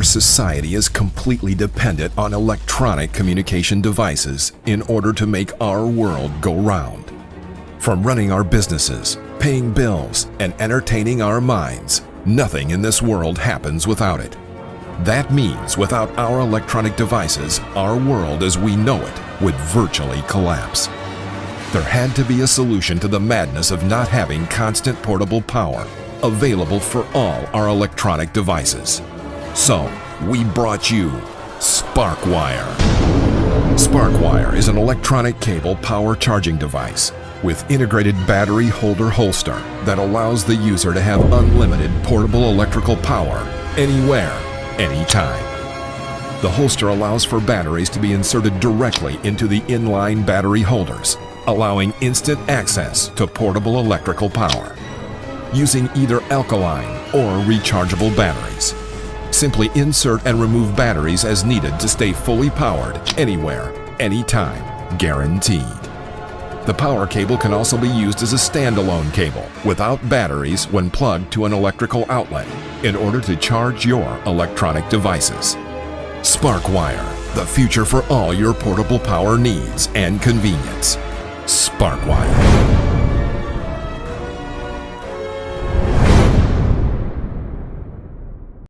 Our society is completely dependent on electronic communication devices in order to make our world go round. From running our businesses, paying bills, and entertaining our minds, nothing in this world happens without it. That means without our electronic devices, our world as we know it would virtually collapse. There had to be a solution to the madness of not having constant portable power available for all our electronic devices. So, we brought you SparkWire. SparkWire is an electronic cable power charging device with integrated battery holder that allows the user to have unlimited portable electrical power anywhere, anytime. The holster allows for batteries to be inserted directly into the inline battery holders, allowing instant access to portable electrical power. Using either alkaline or rechargeable batteries. Simply insert and remove batteries as needed to stay fully powered anywhere, anytime, guaranteed. The power cable can also be used as a standalone cable without batteries when plugged to an electrical outlet in order to charge your electronic devices. SparkWire, the future for all your portable power needs and convenience. SparkWire.